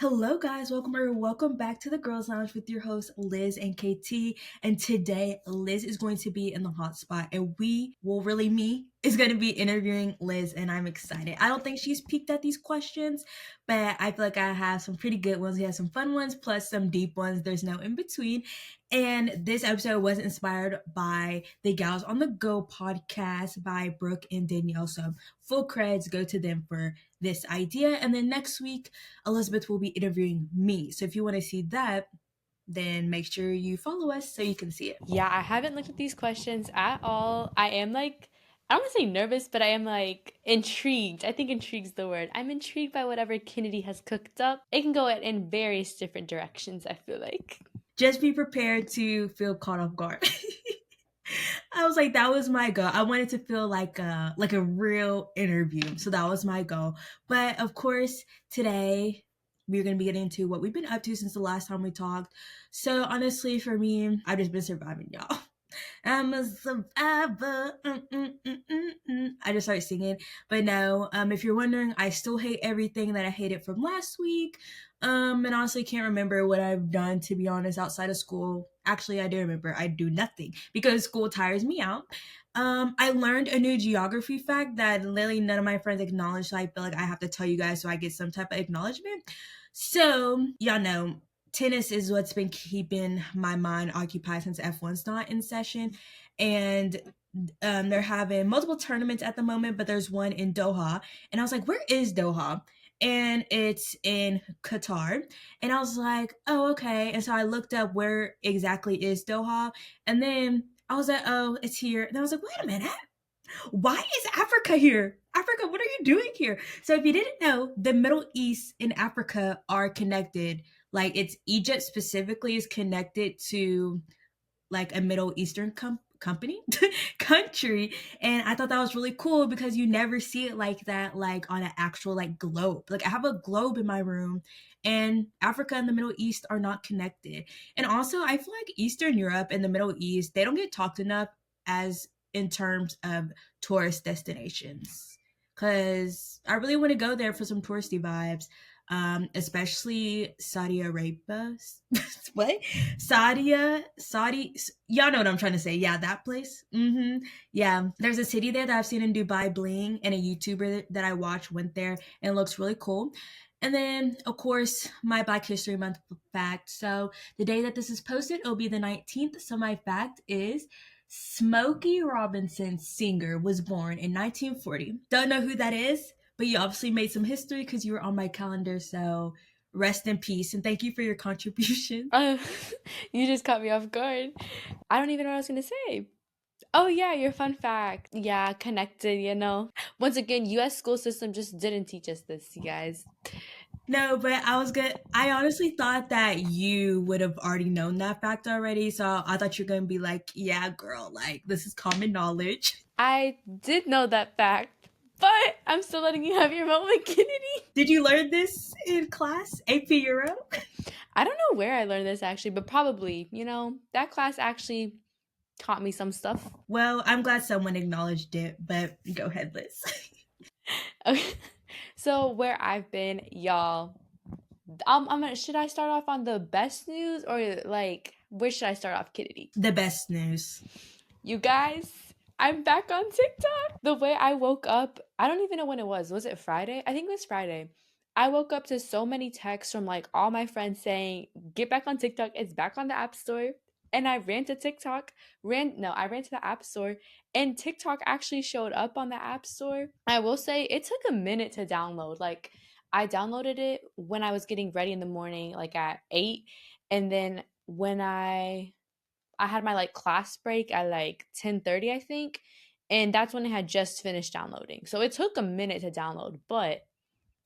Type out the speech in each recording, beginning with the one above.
Hello, guys. Welcome back to the Girls Lounge with your hosts Liz and KT. And today, Liz is going to be in the hot spot, and me, is going to be interviewing Liz, and I'm excited. I don't think she's peaked at these questions, but I feel like I have some pretty good ones. We have some fun ones, plus some deep ones. There's no in between. And this episode was inspired by the Gals on the Go podcast by Brooke and Danielle. So full creds go to them for this idea. And then next week, Elizabeth will be interviewing me. So if you want to see that, then make sure you follow us so you can see it. Yeah, I haven't looked at these questions at all. I am I don't want to say nervous, but I am intrigued. I think intrigue's the word. I'm intrigued by whatever Kennedy has cooked up. It can go in various different directions, I feel like. Just be prepared to feel caught off guard. I was like, that was my goal. I wanted to feel like a real interview. So that was my goal. But of course, today we're gonna be getting into what we've been up to since the last time we talked. So honestly, for me, I've just been surviving, y'all. I'm a survivor. I just started singing. But no, if you're wondering, I still hate everything that I hated from last week. And honestly can't remember what I've done, to be honest, outside of school. Actually, I do remember I do nothing because school tires me out. I learned a new geography fact that literally none of my friends acknowledged, so I feel like I have to tell you guys so I get some type of acknowledgement. So, y'all know tennis is what's been keeping my mind occupied since F1's not in session. And they're having multiple tournaments at the moment, but there's one in Doha. And I was like, where is Doha? And it's in Qatar. And I was like, oh, okay. And so I looked up where exactly is Doha. And then I was like, oh, it's here. And I was like, wait a minute. Why is Africa here? Africa, what are you doing here? So if you didn't know, the Middle East and Africa are connected. Like it's Egypt specifically is connected to like a Middle Eastern company country, and I thought that was really cool because you never see it like that, like on an actual like globe. Like I have a globe in my room, and Africa and the Middle East are not connected. And also I feel like Eastern Europe and the Middle East, they don't get talked enough as in terms of tourist destinations, because I really want to go there for some touristy vibes, especially Saudi Arabia. What? Saudi. Y'all know what I'm trying to say. Yeah, that place. Yeah, there's a city there that I've seen in Dubai Bling, and a YouTuber that I watch went there, and it looks really cool. And then, of course, my Black History Month fact. So the day that this is posted, it'll be the 19th. So my fact is Smokey Robinson singer was born in 1940. Don't know who that is, but you obviously made some history because you were on my calendar. So rest in peace and thank you for your contribution. Uh, you just caught me off guard. I don't even know what I was going to say. Oh, yeah, your fun fact. Yeah, connected. Once again, US school system just didn't teach us this, you guys. No, but I was good. I honestly thought that you would have already known that fact already. So I thought you're going to be like, yeah, girl, like this is common knowledge. I did know that fact, but I'm still letting you have your moment, Kennedy. Did you learn this in class? AP Euro? I don't know where I learned this actually, but probably, that class actually taught me some stuff. Well, I'm glad someone acknowledged it, but go ahead, Liz. Okay. So where I've been, y'all. Should I start off on the best news or where should I start off, Kennedy? The best news. You guys, I'm back on TikTok. The way I woke up, I don't even know when it was. Was it Friday? I think it was Friday. I woke up to so many texts from all my friends saying, "Get back on TikTok. It's back on the App Store." And I ran to TikTok. I ran to the App Store, and TikTok actually showed up on the App Store. I will say it took a minute to download. I downloaded it when I was getting ready in the morning, like at 8, and then when I had my class break at 10:30, I think, and that's when it had just finished downloading. So it took a minute to download, but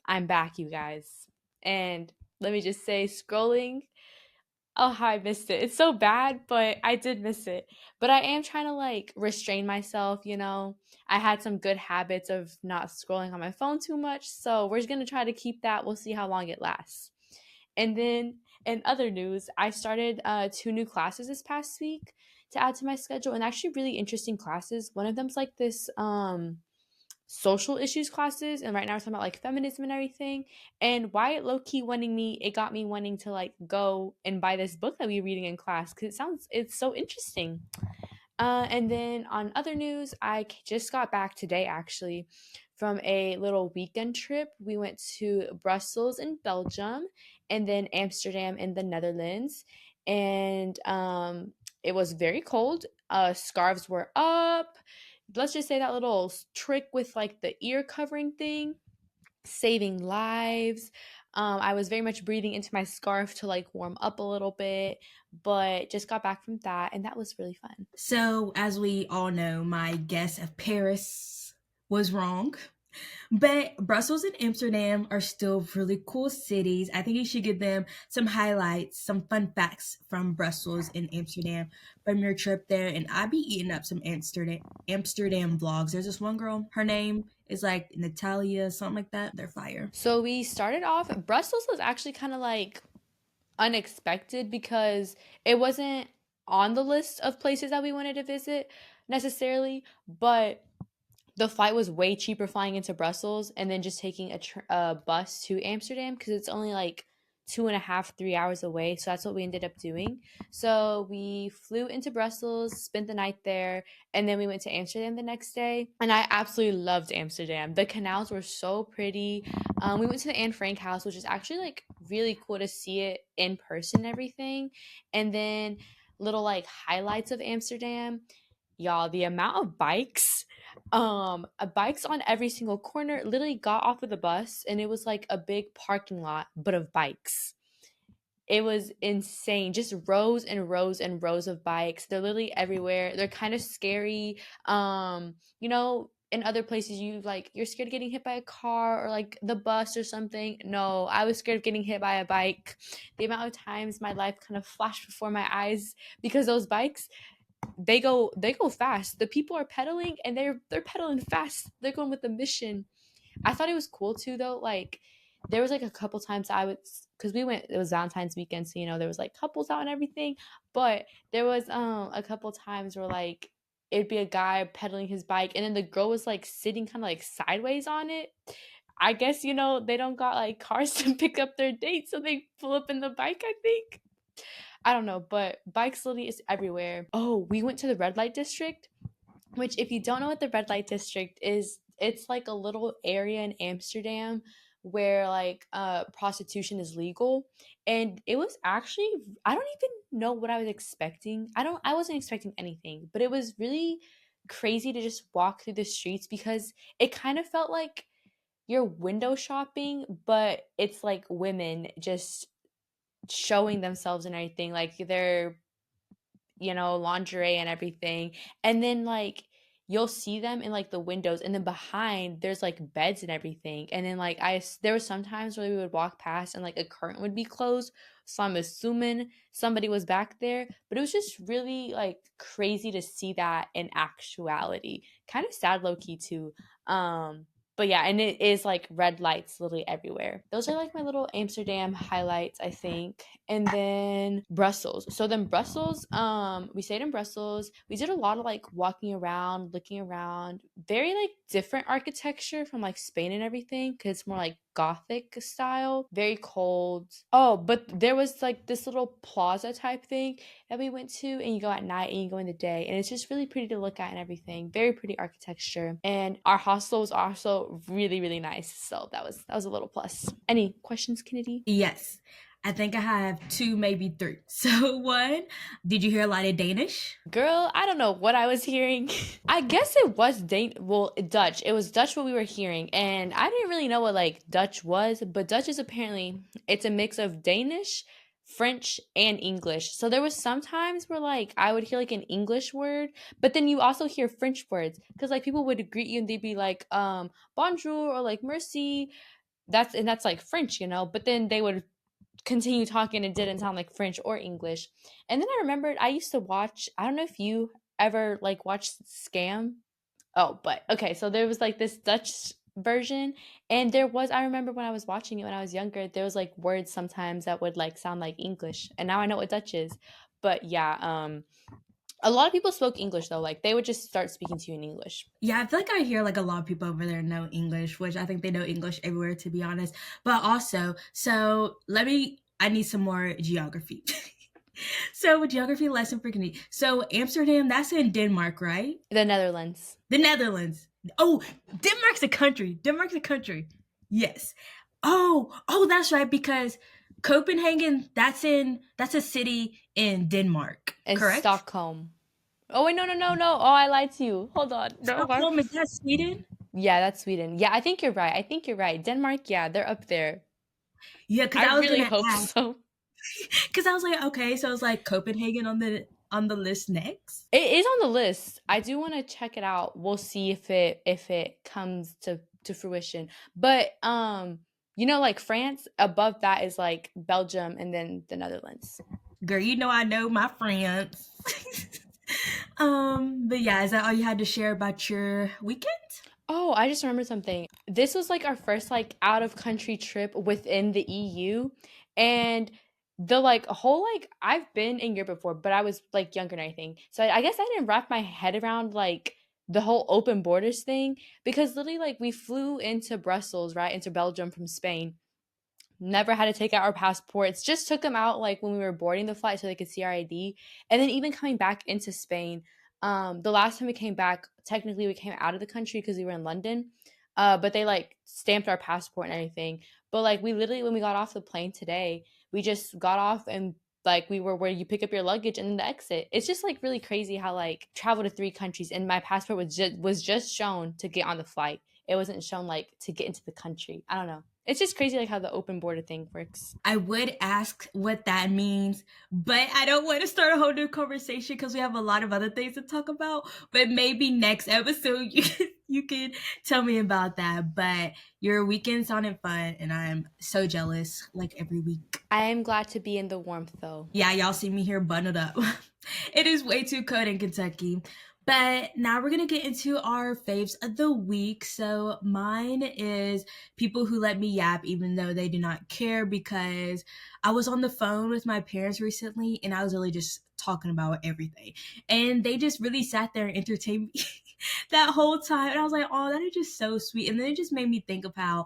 I'm back, you guys. And let me just say, scrolling, oh, how I missed it. It's so bad, but I did miss it. But I am trying to restrain myself. I had some good habits of not scrolling on my phone too much, so we're just gonna try to keep that. We'll see how long it lasts. And then in other news, I started 2 new classes this past week to add to my schedule, and actually really interesting classes. One of them's like this social issues classes, and right now we're talking about like feminism and everything. And why it low key wanting me, it got me wanting to like go and buy this book that we were reading in class because it's so interesting. And then on other news, just got back today actually from a little weekend trip. We went to Brussels in Belgium and then Amsterdam in the Netherlands. And it was very cold. Scarves were up. Let's just say that little trick with like the ear covering thing, saving lives. I was very much breathing into my scarf to like warm up a little bit, but just got back from that and that was really fun. So, as we all know, my guess of Paris was wrong. But Brussels and Amsterdam are still really cool cities. I think you should give them some highlights, some fun facts from Brussels and Amsterdam from your trip there. And I'd be eating up some Amsterdam vlogs. There's this one girl, her name is like Natalia, something like that. They're fire. So we started off, Brussels was actually kind of like unexpected because it wasn't on the list of places that we wanted to visit necessarily, but the flight was way cheaper flying into Brussels and then just taking a bus to Amsterdam because it's only like 2.5, 3 hours away. So that's what we ended up doing. So we flew into Brussels, spent the night there, and then we went to Amsterdam the next day. And I absolutely loved Amsterdam. The canals were so pretty. We went to the Anne Frank house, which is actually like really cool to see it in person and everything. And then little like highlights of Amsterdam, y'all, the amount of bikes on every single corner. Literally got off of the bus and it was like a big parking lot but of bikes. It was insane, just rows and rows and rows of bikes. They're literally everywhere. They're kind of scary. In other places you're scared of getting hit by a car or like the bus or something. No, I was scared of getting hit by a bike. The amount of times my life kind of flashed before my eyes because those bikes, they go fast. The people are pedaling and they're pedaling fast. They're going with the mission. I thought it was cool too though. Like there was like a couple times I was, because we went, it was Valentine's weekend, so there was like couples out and everything. But there was a couple times where like it'd be a guy pedaling his bike and then the girl was like sitting kind of like sideways on it. I guess they don't got like cars to pick up their date, so they pull up in the bike, I think. I don't know, but bike literally is everywhere. Oh, we went to the red light district, which if you don't know what the red light district is, it's like a little area in Amsterdam where like prostitution is legal. And it was actually, I don't even know what I was expecting. I wasn't expecting anything, but it was really crazy to just walk through the streets because it kind of felt like you're window shopping, but it's like women just showing themselves and everything, like their lingerie and everything. And then like you'll see them in like the windows and then behind there's like beds and everything. And then like there were some times where we would walk past and like a curtain would be closed, so I'm assuming somebody was back there. But it was just really like crazy to see that in actuality, kind of sad low key too. But yeah, and it is like red lights literally everywhere. Those are like my little Amsterdam highlights, I think. And then Brussels. So then Brussels, we stayed in Brussels. We did a lot of like walking around, looking around. Very like different architecture from like Spain and everything, because it's more like Gothic style. Very cold. Oh, but there was like this little plaza type thing that we went to, and you go at night and you go in the day, and it's just really pretty to look at and everything. Very pretty architecture. And our hostel was also really, really nice. So that was a little plus. Any questions, Kennedy? Yes. I think I have two, maybe three. So, one, did you hear a lot of Danish? Girl, I don't know what I was hearing. I guess it was Dutch. It was Dutch what we were hearing, and I didn't really know what like Dutch was, but Dutch is apparently it's a mix of Danish, French, and English. So there was some times where like I would hear like an English word, but then you also hear French words because like people would greet you and they'd be like bonjour or like merci. That's like French, but then they would continue talking and didn't sound like French or English. And then I remembered I used to watch, I don't know if you ever like watched Scam. Oh, but okay, so there was like this Dutch version, and I remember when I was watching it when I was younger, there was like words sometimes that would like sound like English. And now I know what Dutch is. But yeah, A lot of people spoke English though. Like they would just start speaking to you in English. Yeah, I feel like I hear like a lot of people over there know English, which I think they know English everywhere to be honest. But also, I need some more geography. So geography lesson for Kenny. So Amsterdam, that's in Denmark, right? The Netherlands. The Netherlands. Oh, Denmark's a country. Denmark's a country. Yes. Oh, that's right, because Copenhagen, that's a city in Denmark, And correct? Stockholm. Oh wait, no. Oh, I lied to you. Hold on. No, Stockholm, is that Sweden? yeah, that's Sweden. Yeah, I think you're right. I think you're right. Denmark, yeah, they're up there. Yeah, because I I was really gonna hope ask. so. Because I was like, okay, so it's like Copenhagen on the list next. It is on the list. I do want to check it out. We'll see if it comes to fruition. But you know, like France, above that is like Belgium and then the Netherlands. Girl, you know I know my friends. But yeah, is that all you had to share about your weekend? Oh, I just remembered something. This was like our first like out of country trip within the EU, and the like whole like I've been in Europe before, but I was like younger and everything. So I guess I didn't wrap my head around like the whole open borders thing because literally like we flew into Brussels, right, into Belgium from Spain. Never had to take out our passports. Just took them out like when we were boarding the flight so they could see our ID. And then even coming back into Spain, the last time we came back, technically we came out of the country because we were in London. But they like stamped our passport and everything. But like we literally when we got off the plane today, we just got off and like we were where you pick up your luggage and then the exit. It's just like really crazy how like travel to three countries and my passport was just shown to get on the flight. It wasn't shown like to get into the country. I don't know. It's just crazy like how the open border thing works. I would ask what that means, but I don't want to start a whole new conversation because we have a lot of other things to talk about. But maybe next episode you can tell me about that. But your weekend sounded fun, and I'm so jealous. Like every week. I am glad to be in the warmth though. Yeah, y'all see me here bundled up. It is way too cold in Kentucky. But now we're going to get into our faves of the week. So mine is people who let me yap even though they do not care, because I was on the phone with my parents recently and I was really just talking about everything. And they just really sat there and entertained me that whole time. And I was like, oh, that is just so sweet. And then it just made me think of how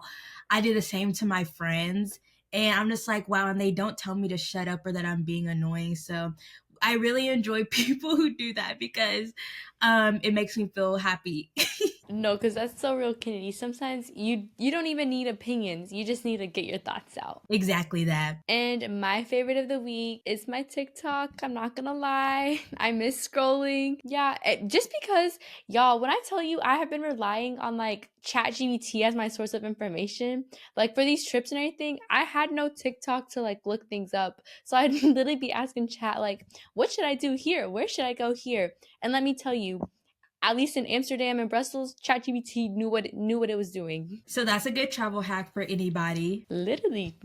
I did the same to my friends. And I'm just like, wow, and they don't tell me to shut up or that I'm being annoying. So I really enjoy people who do that because it makes me feel happy. No, because that's so real, Kennedy. Sometimes you don't even need opinions. You just need to get your thoughts out. Exactly that. And my favorite of the week is my TikTok. I'm not gonna lie. I miss scrolling. Yeah, just because, y'all, when I tell you I have been relying on like ChatGPT as my source of information, like for these trips and everything, I had no TikTok to like look things up. So I'd literally be asking Chat, like, what should I do here? Where should I go here? And let me tell you, at least in Amsterdam and Brussels, ChatGPT knew what it was doing. So that's a good travel hack for anybody. Literally,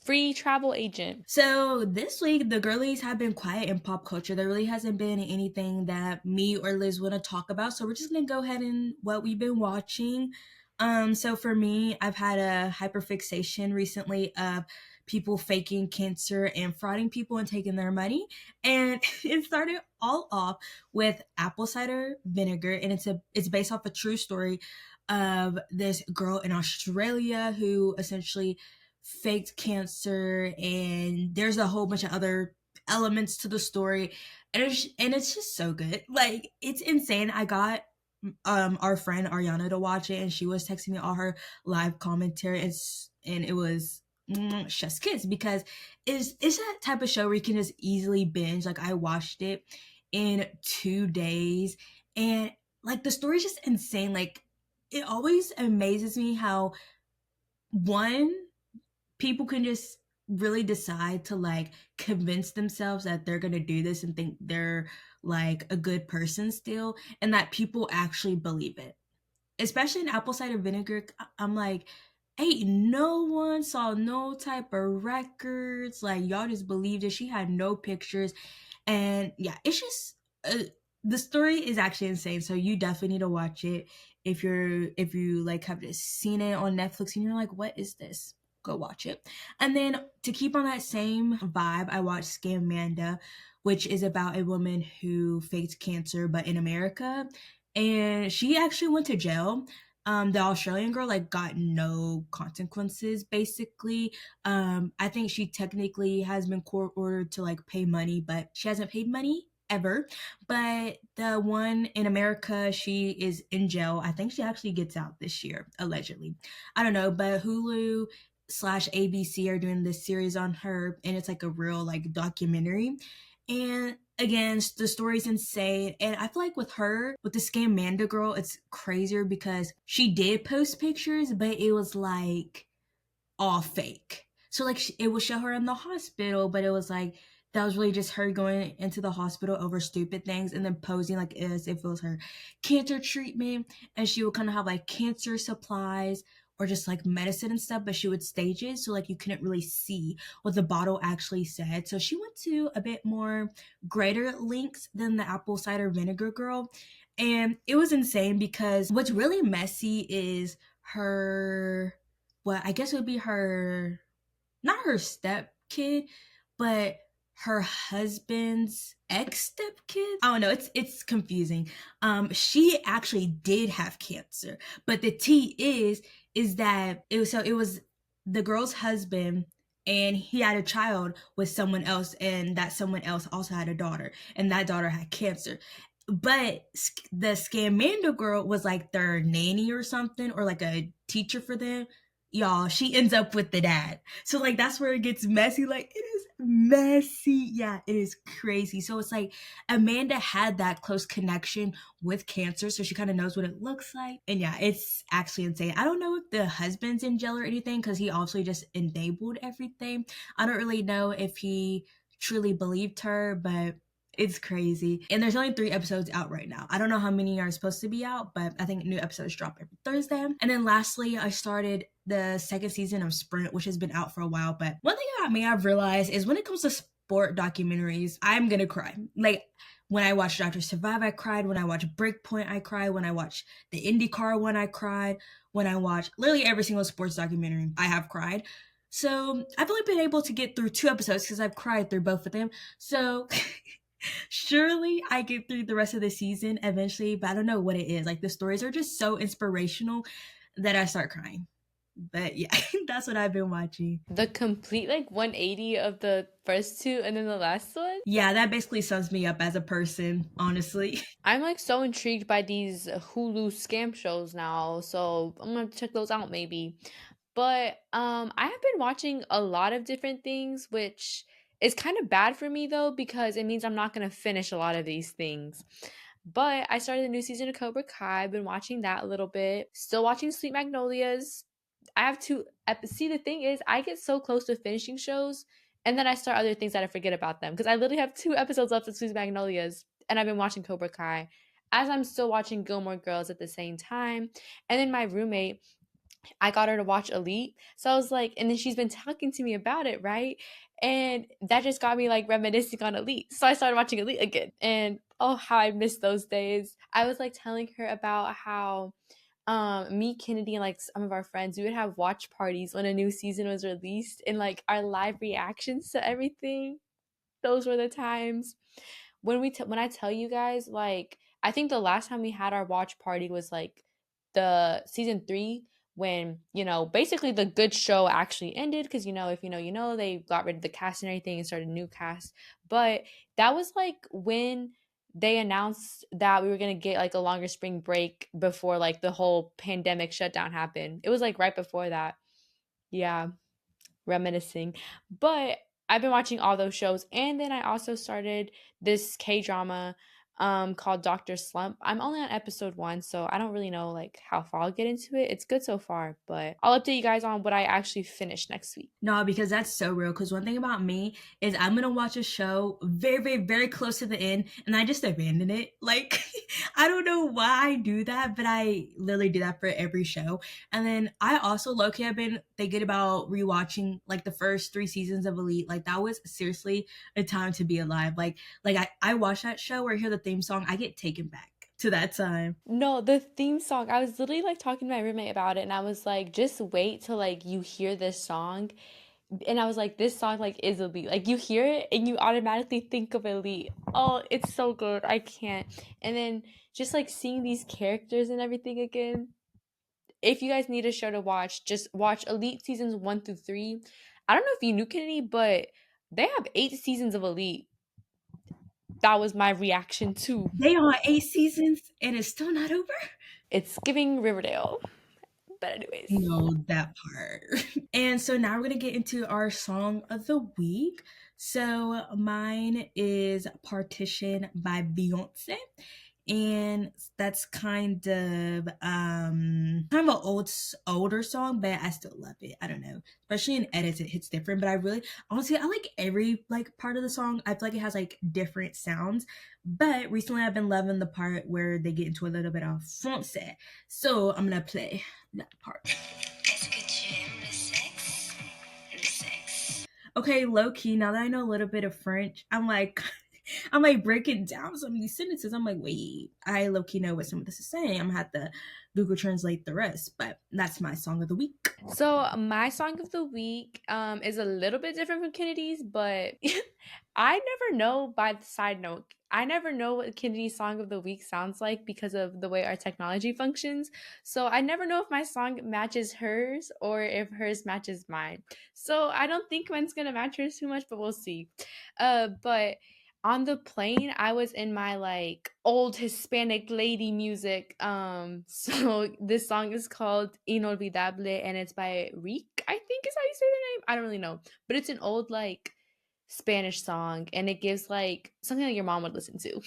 free travel agent. So this week, the girlies have been quiet in pop culture. There really hasn't been anything that me or Liz want to talk about. So we're just gonna go ahead and what we've been watching. So for me, I've had a hyperfixation recently of people faking cancer and frauding people and taking their money. And it started all off with apple cider vinegar, and it's based off a true story of this girl in Australia who essentially faked cancer, and there's a whole bunch of other elements to the story, and it's just so good. Like it's insane. I got our friend Ariana to watch it, and she was texting me all her live commentary, and it was chef's kiss, because it's that type of show where you can just easily binge. Like I watched it in 2 days, and like the story's just insane. Like it always amazes me how one people can just really decide to like convince themselves that they're gonna do this and think they're like a good person still, and that people actually believe it. Especially in apple cider vinegar, I'm like, hey, no one saw no type of records. Like y'all just believed it. She had no pictures, and yeah, it's just the story is actually insane. So you definitely need to watch it if you like have just seen it on Netflix and you're like, what is this? go watch it. And then to keep on that same vibe, I watched Scamanda, which is about a woman who faked cancer, but in America. And she actually went to jail. The Australian girl like got no consequences basically. I think she technically has been court ordered to like pay money, but she hasn't paid money ever. But the one in America, she is in jail. I think she actually gets out this year, allegedly. I don't know, but Hulu slash ABC are doing this series on her, and it's like a real like documentary. And again, the story's insane. And I feel like with her, with the Scamanda girl, it's crazier because she did post pictures, but it was like all fake. So like it would show her in the hospital, but it was like that was really just her going into the hospital over stupid things and then posing like as if it was her cancer treatment. And she would kind of have like cancer supplies or just like medicine and stuff, but she would stage it so like you couldn't really see what the bottle actually said. So she went to a bit more greater lengths than the apple cider vinegar girl. And it was insane because what's really messy is her, what I guess would be her, not her step kid, but her husband's ex step kid. I don't know. It's confusing. She actually did have cancer, but the tea is that it was the girl's husband, and he had a child with someone else, and that someone else also had a daughter, and that daughter had cancer. But the Scamanda girl was like their nanny or something, or like a teacher for them. Y'all, she ends up with the dad. So like that's where it gets messy. Like it is messy. Yeah, it is crazy. So it's like Amanda had that close connection with cancer, so she kind of knows what it looks like. And yeah, it's actually insane. I don't know if the husband's in jail or anything because he also just enabled everything. I don't really know if he truly believed her, but it's crazy. And there's only 3 episodes out right now. I don't know how many are supposed to be out, but I think new episodes drop every Thursday. And then lastly, I started the second season of Sprint, which has been out for a while. But one thing about me I've realized is when it comes to sport documentaries, I'm gonna cry. Like when I watched Dr. Survive, I cried. When I watched Breakpoint, I cried. When I watched the IndyCar one, I cried. When I watched literally every single sports documentary, I have cried. So I've only been able to get through 2 episodes because I've cried through both of them. So surely I get through the rest of the season eventually, but I don't know what it is. Like the stories are just so inspirational that I start crying. But yeah, that's what I've been watching. The complete like 180 of the first two and then the last one? Yeah, that basically sums me up as a person, honestly. I'm like so intrigued by these Hulu scam shows now, so I'm gonna check those out maybe. But I have been watching a lot of different things, which is kind of bad for me though, because it means I'm not gonna finish a lot of these things. But I started a new season of Cobra Kai. I've been watching that a little bit. Still watching Sweet Magnolias. I have to see, the thing is, I get so close to finishing shows and then I start other things that I forget about them because I literally have 2 episodes left of Sweet Magnolias and I've been watching Cobra Kai as I'm still watching Gilmore Girls at the same time. And then my roommate, I got her to watch Elite. So I was like, and then she's been talking to me about it, right? And that just got me like reminiscing on Elite. So I started watching Elite again. And oh, how I miss those days. I was like telling her about how me, Kennedy, and like some of our friends, we would have watch parties when a new season was released and like our live reactions to everything. Those were the times when when I tell you guys, like I think the last time we had our watch party was like the season 3 when, you know, basically the good show actually ended because, you know, if you know, you know, they got rid of the cast and everything and started a new cast. But that was like when they announced that we were going to get like a longer spring break before like the whole pandemic shutdown happened. It was like right before that. Yeah, reminiscing. But I've been watching all those shows, and then I also started this K-drama called Doctor Slump. I'm only on episode 1, so I don't really know like how far I'll get into it. It's good so far, but I'll update you guys on what I actually finish next week. No, because that's so real. Because one thing about me is I'm gonna watch a show very, very, very close to the end, and I just abandon it. Like I don't know why I do that, but I literally do that for every show. And then I also low-key have been thinking about rewatching like the first 3 seasons of Elite. Like that was seriously a time to be alive. Like I watch that show or hear the theme song, I get taken back. to that time. No, the theme song. I was literally like talking to my roommate about it, and I was like, just wait till like you hear this song. And I was like, this song like is Elite. Like you hear it and you automatically think of Elite. Oh, it's so good. I can't. And then just like seeing these characters and everything again. If you guys need a show to watch, just watch Elite seasons 1 through 3. I don't know if you knew, Kennedy, but they have 8 seasons of Elite. That was my reaction to. They on 8 seasons and it's still not over? It's giving Riverdale. But anyways. No, that part. And so now we're going to get into our song of the week. So mine is Partition by Beyonce. And that's kind of an older song, but I still love it. I don't know, especially in edits it hits different, but I really honestly I like every like part of the song. I feel like it has like different sounds, but recently I've been loving the part where they get into a little bit of français, so I'm gonna play that part. Okay, low key, now that I know a little bit of French, I'm like breaking down some of these sentences. I'm like, wait, I low key know what some of this is saying. I'm gonna have to Google translate the rest, but that's my song of the week. So my song of the week is a little bit different from Kennedy's, but I never know. By the side note, I never know what Kennedy's song of the week sounds like because of the way our technology functions. So I never know if my song matches hers or if hers matches mine. So I don't think mine's gonna match hers too much, but we'll see. But on the plane I was in my like old Hispanic lady music. So this song is called Inolvidable and it's by Reek, I think is how you say the name. I don't really know, but it's an old like Spanish song and it gives like something like your mom would listen to.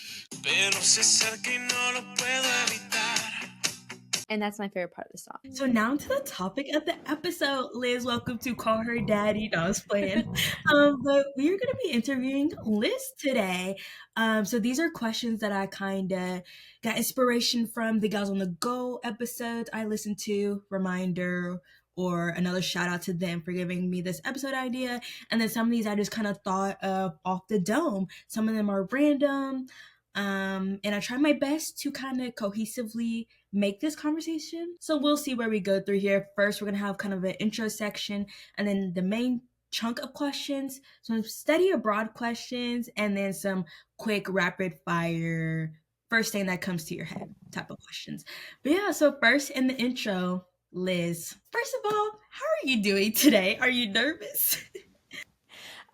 And that's my favorite part of the song. So now to the topic of the episode. Liz, welcome to Call Her Daddy. No, I was playing. But we are going to be interviewing Liz today. So these are questions that I kind of got inspiration from the Gals on the Go episodes I listened to. Reminder or another shout out to them for giving me this episode idea. And then some of these I just kind of thought of off the dome. Some of them are random. And I try my best to kind of cohesively make this conversation. So we'll see where we go through here. First, we're going to have kind of an intro section and then the main chunk of questions, some study abroad questions, and then some quick rapid fire, first thing that comes to your head type of questions. But yeah, so first in the intro, Liz, first of all, how are you doing today? Are you nervous?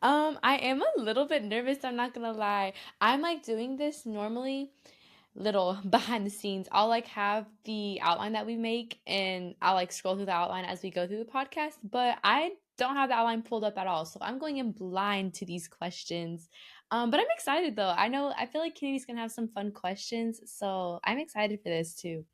I am a little bit nervous, I'm not gonna lie. I'm like doing this normally little behind the scenes. I'll like have the outline that we make and I'll like scroll through the outline as we go through the podcast, but I don't have the outline pulled up at all. So I'm going in blind to these questions. But I'm excited though. I feel like Kennedy's gonna have some fun questions. So I'm excited for this too.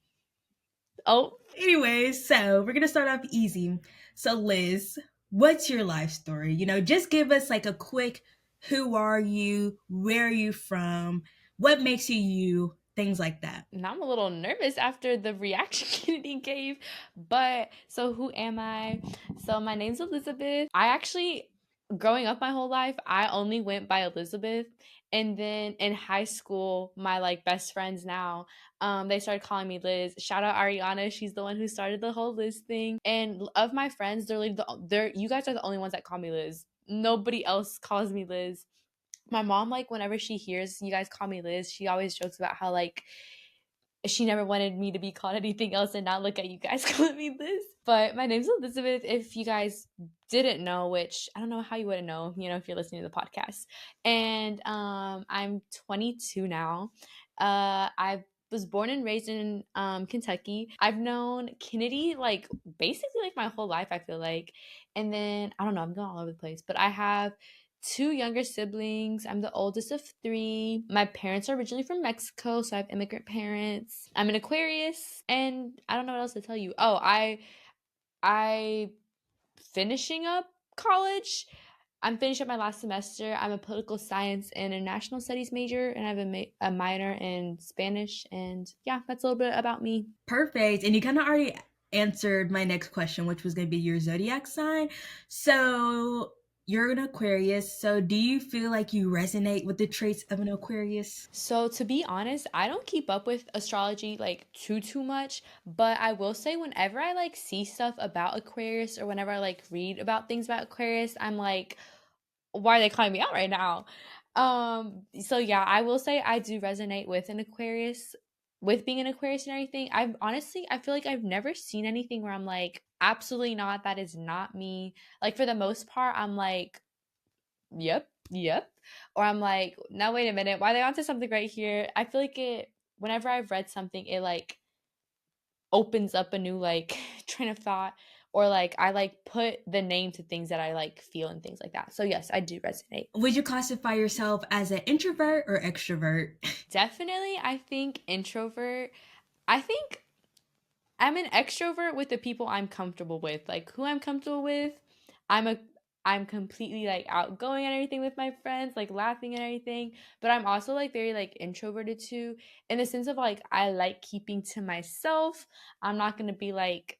Oh, Anyways, so we're gonna start off easy. So Liz, what's your life story? You know, just give us like a quick who are you, where are you from, what makes you you, things like that. now I'm a little nervous after the reaction Kennedy gave. But so who am I? So my name's Elizabeth. I actually, growing up my whole life, I only went by Elizabeth. And then in high school, my like best friends now, they started calling me Liz. Shout out Ariana, she's the one who started the whole Liz thing. And of my friends, they're you guys are the only ones that call me Liz. Nobody else calls me Liz. My mom, like, whenever she hears you guys call me Liz, she always jokes about how like she never wanted me to be called anything else and now look at you guys calling me Liz. But my name's Elizabeth. If you guys didn't know, which I don't know how you wouldn't know, you know, if you're listening to the podcast. And I'm 22 now. I was born and raised in Kentucky. I've known Kennedy like basically like my whole life, I feel like. And then I don't know, I'm going all over the place, but I have two younger siblings. I'm the oldest of three. My parents are originally from Mexico, so I have immigrant parents. I'm an Aquarius, and I don't know what else to tell you. Oh, I finishing up college. I'm finishing up my last semester. I'm a political science and international studies major, and I have a minor in Spanish. And yeah, that's a little bit about me. Perfect. And you kind of already answered my next question, which was going to be your zodiac sign. So you're an Aquarius, so do you feel like you resonate with the traits of an Aquarius? So to be honest, I don't keep up with astrology like too much, but I will say whenever I like see stuff about Aquarius or whenever I like read about things about Aquarius, I'm like, why are they calling me out right now? So yeah, I will say I do resonate with an Aquarius, with being an Aquarius and everything. I've honestly, I feel like I've never seen anything where I'm like, absolutely not, that is not me. Like for the most part, I'm like, yep, yep. Or I'm like, no, wait a minute, why are they onto something right here? I feel like whenever I've read something, it like opens up a new like train of thought, or like I like put the name to things that I like feel and things like that. So yes, I do resonate. Would you classify yourself as an introvert or extrovert? Definitely, I think introvert. I think I'm an extrovert with the people I'm comfortable with. Like who I'm comfortable with, I'm a I'm completely like outgoing and everything with my friends, like laughing and everything. But I'm also like very like introverted too, in the sense of like I like keeping to myself. I'm not gonna be like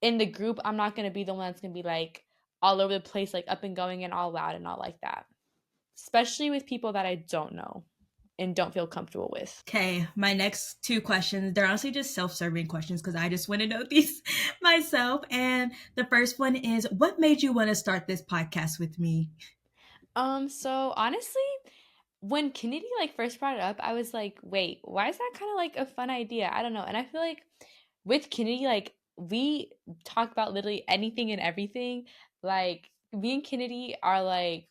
in the group, I'm not gonna be the one that's gonna be like all over the place, like up and going and all loud and all like that. Especially with people that I don't know and don't feel comfortable with. Okay, my next two questions, they're honestly just self serving questions because I just want to know these myself. And the first one is, what made you want to start this podcast with me? So honestly, when Kennedy like first brought it up, I was like, wait, why is that kind of like a fun idea? I don't know. And I feel like with Kennedy, like we talk about literally anything and everything. Like me and Kennedy are like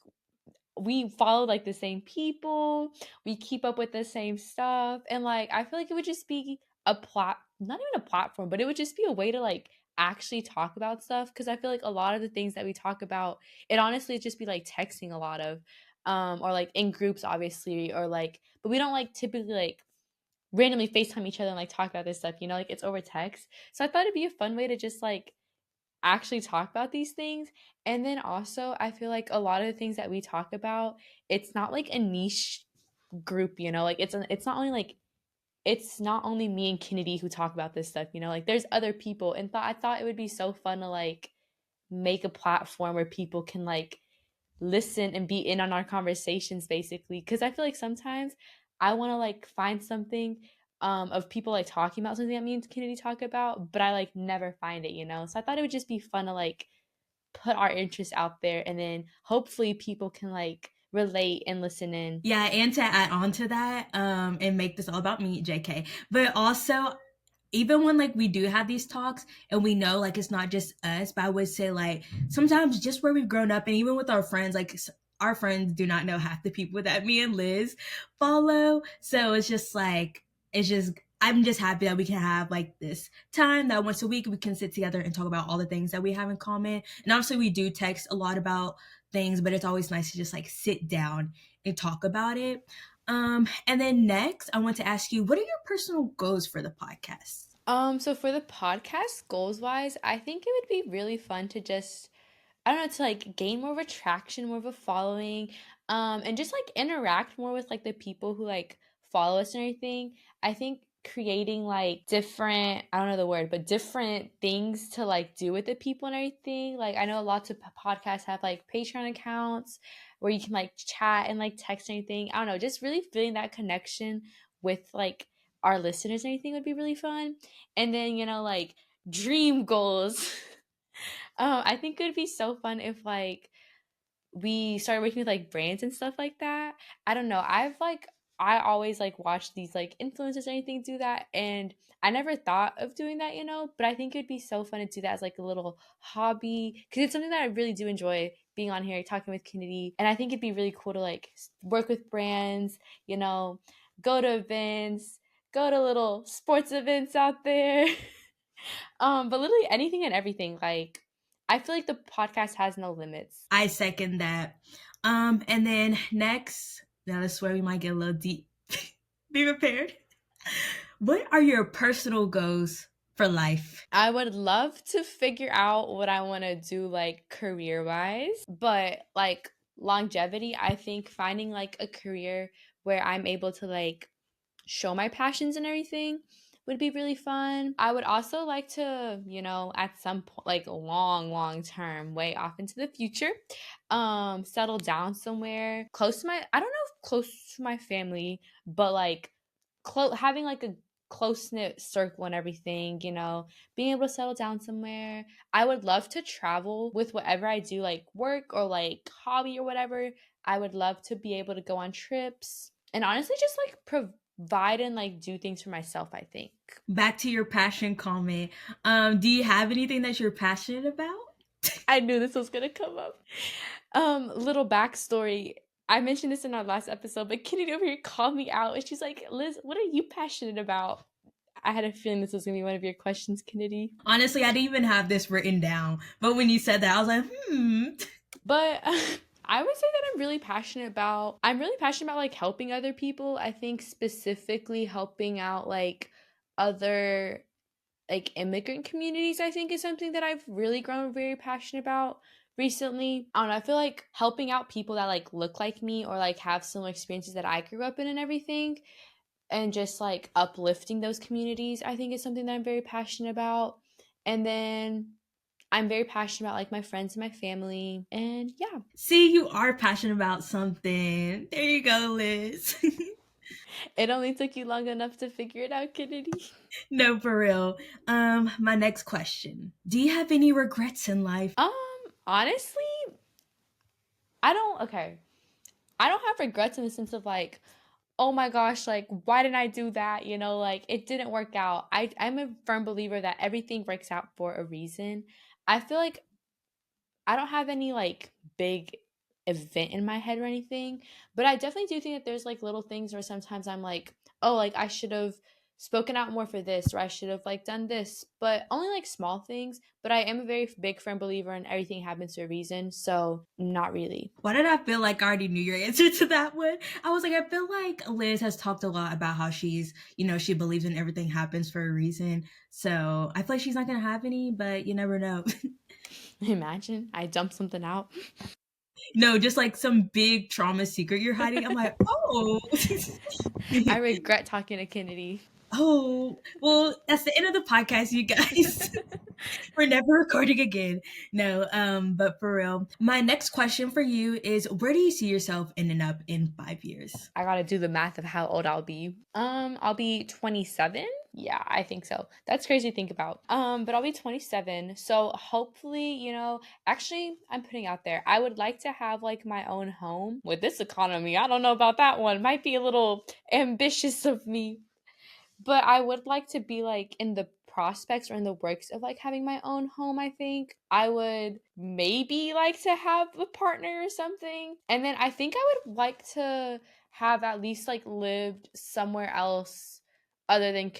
we follow like the same people, we keep up with the same stuff, and like I feel like it would just be a not even a platform, but it would just be a way to like actually talk about stuff, because I feel like a lot of the things that we talk about, it honestly just be like texting a lot of or like in groups obviously, or like, but we don't like typically like randomly FaceTime each other and like talk about this stuff, like it's over text. So I thought it'd be a fun way to just like actually talk about these things. And then also, I feel like a lot of the things that we talk about, it's not like a niche group, like it's not only like it's not only me and Kennedy who talk about this stuff, like there's other people. And I thought it would be so fun to like make a platform where people can like listen and be in on our conversations basically, because I feel like sometimes I want to like find something of people like talking about something that me and Kennedy talk about, but I like never find it, so I thought it would just be fun to like put our interests out there, and then hopefully people can like relate and listen in. Yeah, and to add on to that, and make this all about me, JK. But also, even when like we do have these talks and we know like it's not just us, but I would say like sometimes just where we've grown up and even with our friends, like our friends do not know half the people that me and Liz follow. So it's just like, it's just, I'm just happy that we can have like this time that once a week we can sit together and talk about all the things that we have in common. And obviously we do text a lot about things, but it's always nice to just like sit down and talk about it. And then next, I want to ask you, what are your personal goals for the podcast? So for the podcast goals wise, I think it would be really fun to just, I don't know, to like gain more of a traction, more of a following, and just like interact more with like the people who like follow us and everything. I think creating like different, I don't know the word, but different things to like do with the people and everything. Like I know lots of podcasts have like Patreon accounts where you can like chat and like text and anything. I don't know, just really feeling that connection with like our listeners and anything would be really fun. And then, like dream goals. I think it would be so fun if like we started working with like brands and stuff like that. I don't know. I always like watch these like influencers or anything do that, and I never thought of doing that, but I think it'd be so fun to do that as like a little hobby, because it's something that I really do enjoy being on here talking with Kennedy. And I think it'd be really cool to like work with brands, go to events, go to little sports events out there. But literally anything and everything. Like, I feel like the podcast has no limits. I second that. And then next, now this is where we might get a little deep. Be prepared. What are your personal goals for life? I would love to figure out what I want to do, like career wise, but like longevity, I think finding like a career where I'm able to like show my passions and everything would be really fun. I would also like to, at some point, like long term, way off into the future, settle down somewhere close to I don't know if close to my family, but like having like a close knit circle and everything, being able to settle down somewhere. I would love to travel with whatever I do, like work or like hobby or whatever. I would love to be able to go on trips and honestly just like provide and like do things for myself, I think. Back to your passion comment. Do you have anything that you're passionate about? I knew this was gonna come up. Little backstory. I mentioned this in our last episode, but Kennedy over here called me out and she's like, Liz, what are you passionate about? I had a feeling this was gonna be one of your questions, Kennedy. Honestly, I didn't even have this written down, but when you said that, I was like. But I would say that I'm really passionate about like helping other people. I think specifically helping out like other like immigrant communities, I think is something that I've really grown very passionate about recently. I don't know, I feel like helping out people that like look like me or like have similar experiences that I grew up in and everything, and just like uplifting those communities, I think is something that I'm very passionate about. And then I'm very passionate about like my friends and my family. And yeah. See, you are passionate about something. There you go, Liz. It only took you long enough to figure it out, Kennedy. No, for real. My next question. Do you have any regrets in life? Honestly, I don't okay. I don't have regrets in the sense of like, oh my gosh, like why didn't I do that? Like it didn't work out. I'm a firm believer that everything works out for a reason. I feel like I don't have any like big event in my head or anything, but I definitely do think that there's like little things where sometimes I'm like, oh, like I should have spoken out more for this, or I should have like done this, but only like small things. But I am a very big firm believer in everything happens for a reason, so not really. Why did I feel like I already knew your answer to that one? I was like, I feel like Liz has talked a lot about how she believes in everything happens for a reason. So I feel like she's not going to have any, but you never know. Imagine I dump something out. No, just like some big trauma secret you're hiding. I'm like, oh. I regret talking to Kennedy. Oh, well, that's the end of the podcast, you guys. We're never recording again. No, but for real. My next question for you is, where do you see yourself ending up in 5 years? I gotta do the math of how old I'll be. I'll be 27. Yeah, I think so. That's crazy to think about. But I'll be 27. So hopefully, actually I'm putting out there, I would like to have like my own home. With this economy, I don't know about that one. Might be a little ambitious of me. But I would like to be like in the prospects or in the works of like having my own home, I think. I would maybe like to have a partner or something. And then I think I would like to have at least like lived somewhere else other than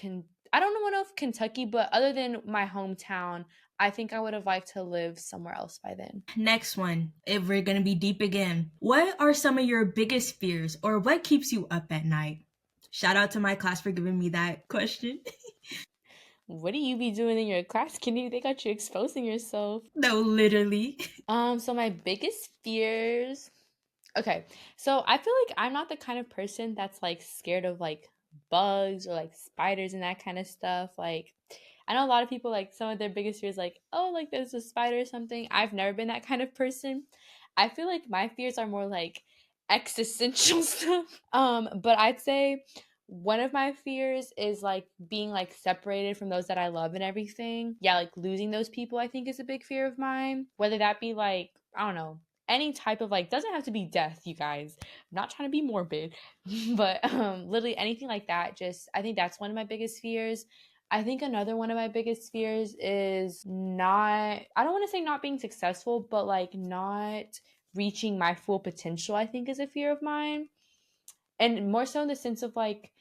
I don't know if Kentucky, but other than my hometown, I think I would have liked to live somewhere else by then. Next one, if we're going to be deep again. What are some of your biggest fears, or what keeps you up at night? Shout out to my class for giving me that question. What do you be doing in your class? They got you exposing yourself. No, literally. So my biggest fears. Okay, so I feel like I'm not the kind of person that's like scared of like bugs or like spiders and that kind of stuff. Like, I know a lot of people like some of their biggest fears, like, oh, like there's a spider or something. I've never been that kind of person. I feel like my fears are more like existential stuff. But I'd say one of my fears is like being like separated from those that I love and everything. Yeah, like losing those people I think is a big fear of mine. Whether that be like, I don't know, any type of like, doesn't have to be death, you guys. I'm not trying to be morbid, but literally anything like that. Just I think that's one of my biggest fears. I think another one of my biggest fears is not, I don't want to say not being successful, but like not reaching my full potential, I think is a fear of mine. And more so in the sense of like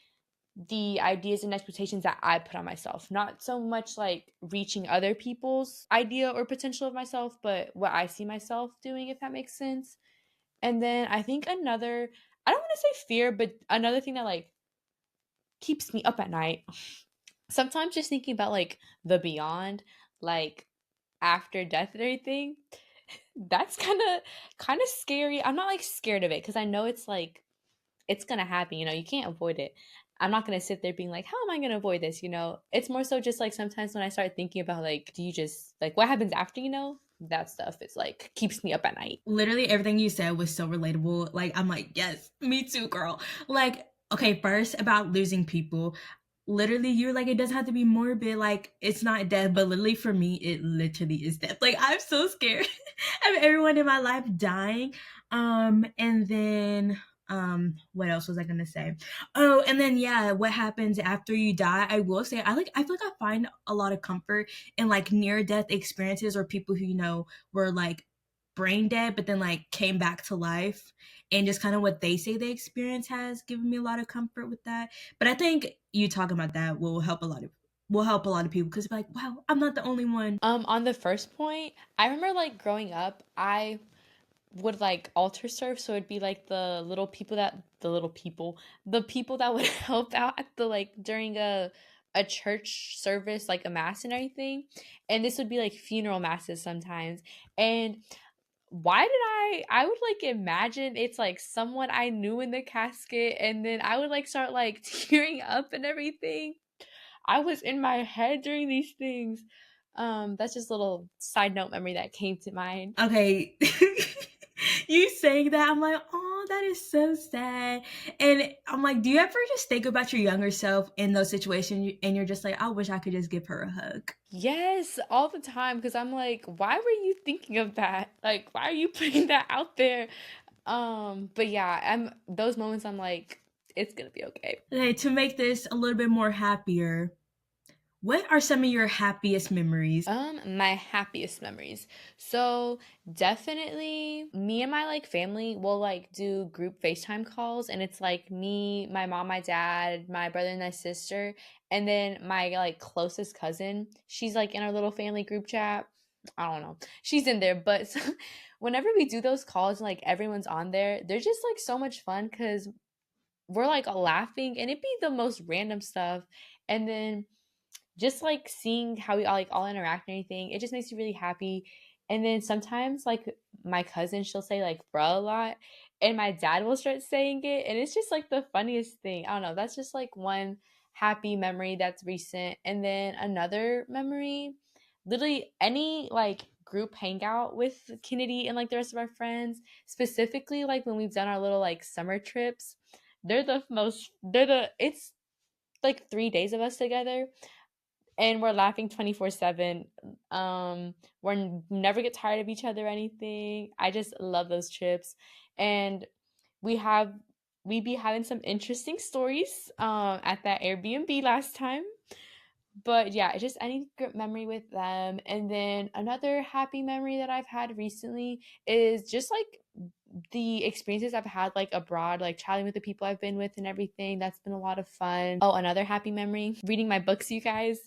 the ideas and expectations that I put on myself, not so much like reaching other people's idea or potential of myself, but what I see myself doing, if that makes sense. And then I think another, I don't want to say fear, but another thing that like keeps me up at night, sometimes just thinking about like the beyond, like after death and everything, that's kind of scary. I'm not like scared of it because I know it's like it's gonna happen, you know, you can't avoid it. I'm not gonna sit there being like, how am I gonna avoid this? You know, it's more so just like sometimes when I start thinking about like, do you just like what happens after, you know? That stuff is like keeps me up at night. Literally everything you said was so relatable. Like, I'm like, yes, me too, girl. Like, okay, first about losing people. Literally, you're like, it doesn't have to be morbid. Like, it's not death, but literally for me, it literally is death. Like, I'm so scared of everyone in my life dying. And then what else was I gonna say? Oh, and then yeah, what happens after you die? I will say I feel like I find a lot of comfort in like near death experiences or people who, you know, were like brain dead but then like came back to life, and just kind of what they say they experience has given me a lot of comfort with that. But I think you talking about that will help a lot of people because like, wow, I'm not the only one. On the first point, I remember like growing up, I would like altar serve, so it'd be like the people that would help out at the like during a church service, like a mass and everything. And this would be like funeral masses sometimes. And why did I would like imagine it's like someone I knew in the casket, and then I would like start like tearing up and everything. I was in my head during these things. That's just a little side note memory that came to mind. Okay. You saying that, I'm like, oh, that is so sad. And I'm like, do you ever just think about your younger self in those situations and you're just like, I wish I could just give her a hug? Yes, all the time because I'm like, why were you thinking of that? Like, why are you putting that out there? But yeah, I'm those moments I'm like, it's gonna be okay. Okay, to make this a little bit more happier, what are some of your happiest memories? My happiest memories. So definitely me and my like family will like do group FaceTime calls, and it's like me, my mom, my dad, my brother and my sister, and then my like closest cousin. She's like in our little family group chat. I don't know. She's in there, but whenever we do those calls and like everyone's on there, they're just like so much fun because we're like all laughing and it'd be the most random stuff. And then just like seeing how we all like all interact and everything, it just makes me really happy. And then sometimes like my cousin, she'll say like bruh a lot, and my dad will start saying it, and it's just like the funniest thing. I don't know. That's just like one happy memory that's recent. And then another memory, literally any like group hangout with Kennedy and like the rest of our friends, specifically like when we've done our little like summer trips. It's like 3 days of us together, and we're laughing 24/7. Never get tired of each other or anything. I just love those trips. And we have we be having some interesting stories at that Airbnb last time. But yeah, just any good memory with them. And then another happy memory that I've had recently is just like the experiences I've had like abroad, like chatting with the people I've been with and everything. That's been a lot of fun. Oh, another happy memory, reading my books, you guys.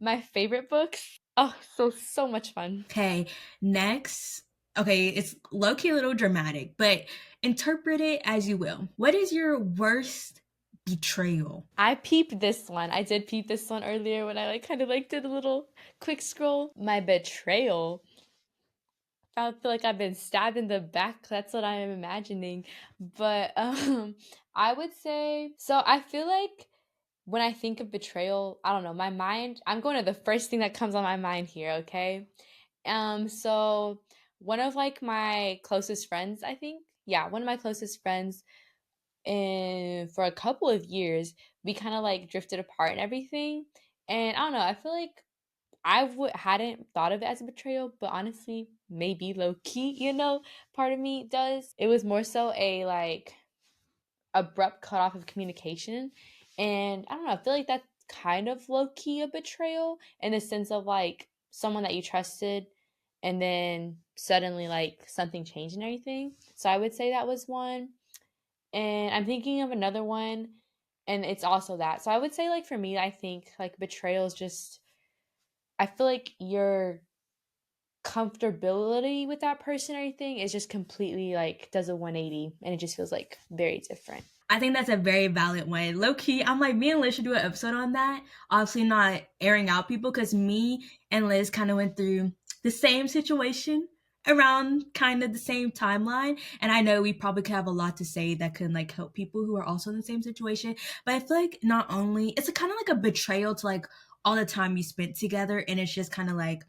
My favorite books. Oh, so much fun. Okay, next. Okay, it's low key a little dramatic, but interpret it as you will. What is your worst betrayal? I peeped this one. I did peep this one earlier when I like kind of like did a little quick scroll. My betrayal. I feel like I've been stabbed in the back. That's what I'm imagining. But I would say so I feel like when I think of betrayal, I don't know, my mind, I'm going to the first thing that comes on my mind here, okay? So one of like my closest friends, I think, yeah, one of my closest friends, and for a couple of years, we kind of like drifted apart and everything. And I don't know, I feel like hadn't thought of it as a betrayal, but honestly, maybe low key, you know, part of me does. It was more so a like abrupt cut off of communication. And I don't know, I feel like that's kind of low key a betrayal in the sense of like someone that you trusted and then suddenly like something changed and everything. So I would say that was one. And I'm thinking of another one, and it's also that. So I would say like for me, I think like betrayal is just I feel like your comfortability with that person or anything is just completely like does a 180, and it just feels like very different. I think that's a very valid one. Low key, I'm like, me and Liz should do an episode on that. Obviously, not airing out people because me and Liz kind of went through the same situation around kind of the same timeline. And I know we probably could have a lot to say that can like help people who are also in the same situation. But I feel like not only it's a kind of like a betrayal to like all the time you spent together, and it's just kind of like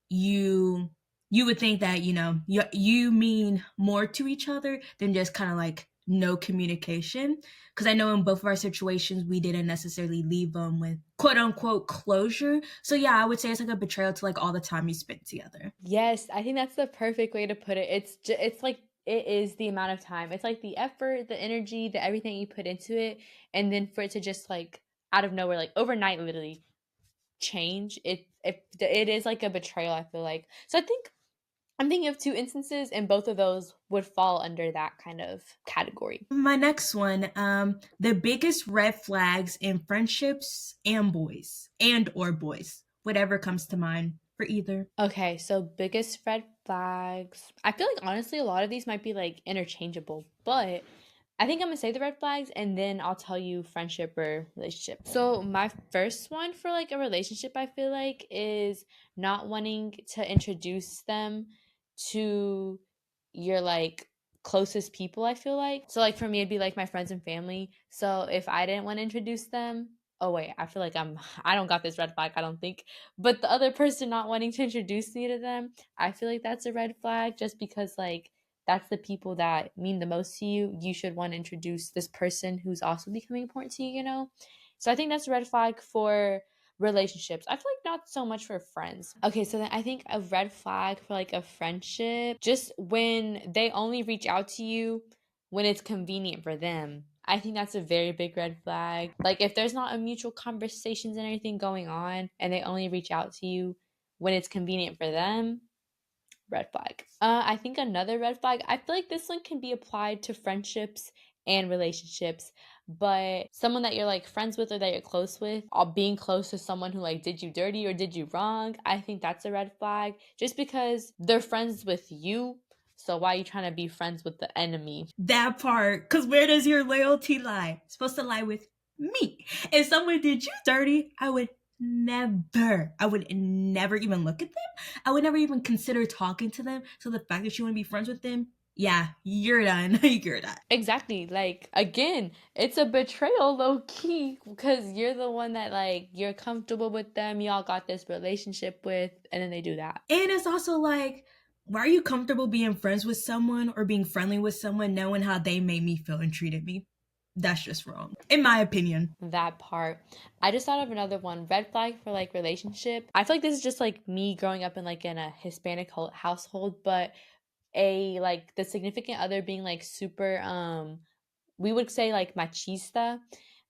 you you would think that you mean more to each other than just kind of like no communication, because I know in both of our situations we didn't necessarily leave them with quote unquote closure. So yeah, I would say it's like a betrayal to like all the time you spent together. Yes, I think that's the perfect way to put it. It's like it is the amount of time. It's like the effort, the energy, the everything you put into it, and then for it to just like out of nowhere, like overnight, literally change. It is like a betrayal. I feel like so. I think I'm thinking of two instances, and both of those would fall under that kind of category. My next one, the biggest red flags in friendships and boys, whatever comes to mind for either. Okay, so biggest red flags. I feel like honestly, a lot of these might be like interchangeable, but I think I'm gonna say the red flags and then I'll tell you friendship or relationship. So, my first one for like a relationship, I feel like, is not wanting to introduce them to your like closest people. I feel like. So, like for me, it'd be like my friends and family. So, if I didn't want to introduce them, oh wait, I feel like I don't got this red flag, I don't think. But the other person not wanting to introduce me to them, I feel like that's a red flag just because like that's the people that mean the most to you. You should want to introduce this person who's also becoming important to you, you know? So I think that's a red flag for relationships. I feel like not so much for friends. Okay, so then I think a red flag for like a friendship, just when they only reach out to you when it's convenient for them. I think that's a very big red flag. Like if there's not a mutual conversations and everything going on and they only reach out to you when it's convenient for them, red flag. I think another red flag, I feel like this one can be applied to friendships and relationships, but someone that you're like friends with or that you're close with, or being close to someone who like did you dirty or did you wrong, I think that's a red flag just because they're friends with you. So why are you trying to be friends with the enemy? That part, because where does your loyalty lie? It's supposed to lie with me. If someone did you dirty, I would never even look at them. I would never even consider talking to them. So the fact that you want to be friends with them, yeah, you're done. You're done. Exactly. Like again, it's a betrayal low key because you're the one that like you're comfortable with them, y'all got this relationship with, and then they do that. And it's also like, why are you comfortable being friends with someone or being friendly with someone knowing how they made me feel and treated me? That's just wrong, in my opinion. That part. I just thought of another one. Red flag for like relationship. I feel like this is just like me growing up in like in a Hispanic household, but a like the significant other being like super we would say like machista,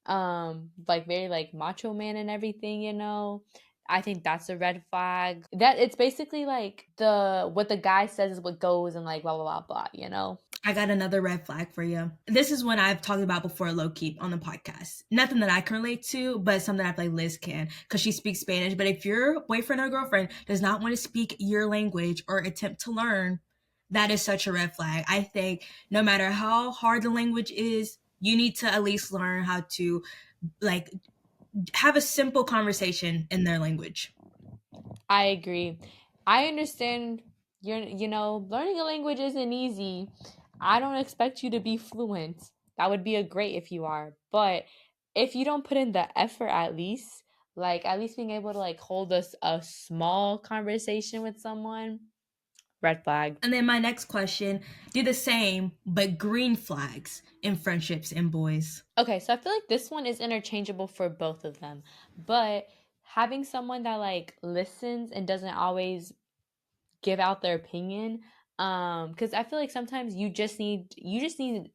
like very like macho man and everything, you know. I think that's a red flag. That it's basically like the what the guy says is what goes and like blah blah blah blah, you know. I got another red flag for you. This is one I've talked about before, low key, on the podcast. Nothing that I can relate to, but something I feel like Liz can, because she speaks Spanish. But if your boyfriend or girlfriend does not want to speak your language or attempt to learn, that is such a red flag. I think no matter how hard the language is, you need to at least learn how to like have a simple conversation in their language. I agree. I understand learning a language isn't easy. I don't expect you to be fluent. That would be a great if you are. But if you don't put in the effort at least, like at least being able to like hold a small conversation with someone, red flag. And then my next question, do the same, but green flags in friendships and boys. Okay, so I feel like this one is interchangeable for both of them. But having someone that like listens and doesn't always give out their opinion, because I feel like sometimes you just need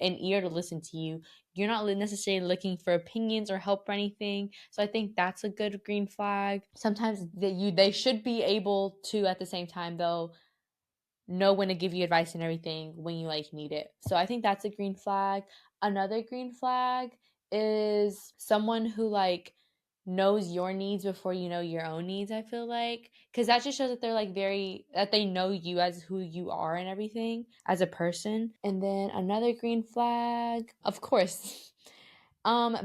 an ear to listen to you. You're not necessarily looking for opinions or help or anything. So I think that's a good green flag. Sometimes they should be able to at the same time though know when to give you advice and everything when you like need it. So I think that's a green flag. Another green flag is someone who like knows your needs before you know your own needs, I feel like, cuz that just shows that they're like very that they know you as who you are and everything as a person. And then another green flag, of course,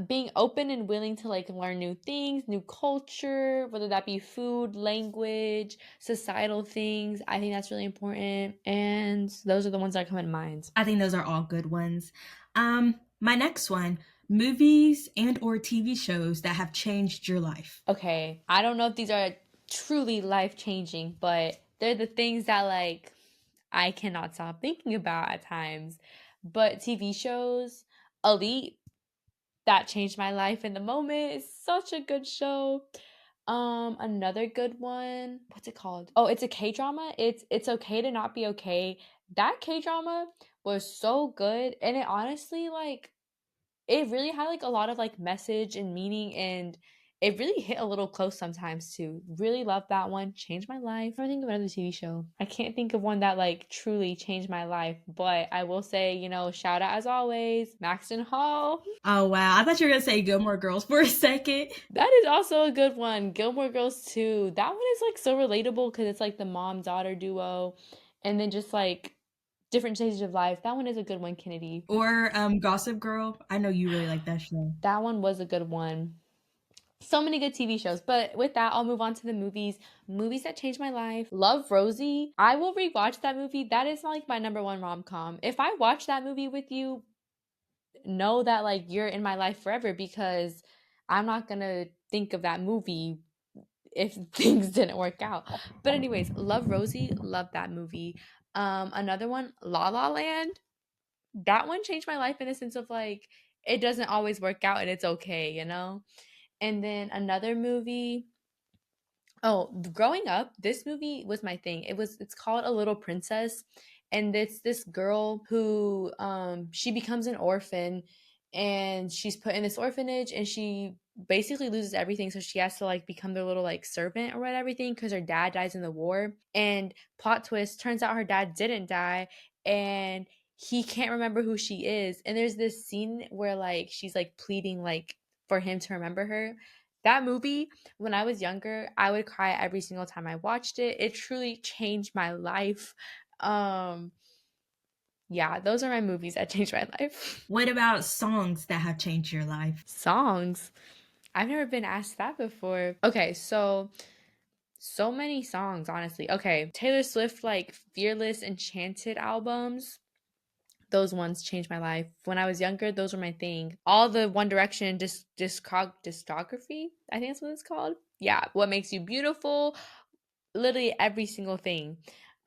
Being open and willing to like learn new things, new culture, whether that be food, language, societal things. I think that's really important. And those are the ones that come in mind. I think those are all good ones. My next one, movies and or TV shows that have changed your life. Okay, I don't know if these are truly life changing, but they're the things that like I cannot stop thinking about at times. But TV shows, Elite, that changed my life in the moment. It's such a good show. Another good one. What's it called? Oh, it's a K-drama. It's okay to not be okay. That K-drama was so good, and it honestly like it really had like a lot of like message and meaning, and it really hit a little close sometimes too. Really loved that one. Changed my life. I'm think of another TV show. I can't think of one that like truly changed my life, but I will say, shout out as always, Maxton Hall. Oh wow, I thought you were gonna say Gilmore Girls for a second. That is also a good one. Gilmore Girls too. That one is like so relatable because it's like the mom daughter duo, and then just like different stages of life. That one is a good one, Kennedy. Or Gossip Girl. I know you really like that show. That one was a good one. So many good TV shows. But with that, I'll move on to the movies. Movies that changed my life. Love Rosie. I will rewatch that movie. That is like my number one rom com. If I watch that movie with you, know that like you're in my life forever because I'm not gonna think of that movie if things didn't work out. But anyways, Love Rosie, love that movie. Another one, La La Land. That one changed my life in the sense of like it doesn't always work out and it's okay. And then another movie. Oh, growing up, this movie was my thing. It's called A Little Princess, and it's this girl who she becomes an orphan, and she's put in this orphanage, and she basically loses everything, so she has to like become their little like servant or what everything because her dad dies in the war. And plot twist, turns out her dad didn't die, and he can't remember who she is. And there's this scene where like she's like pleading like for him to remember her. That movie, when I was younger, I would cry every single time I watched it. It truly changed my life. Um, yeah, those are my movies that changed my life. What about songs that have changed your life? Songs. I've never been asked that before. Okay, so many songs, honestly. Okay, Taylor Swift, like Fearless, Enchanted albums. Those ones changed my life. When I was younger, those were my thing. All the One Direction discography, I think that's what it's called. Yeah, What Makes You Beautiful, literally every single thing.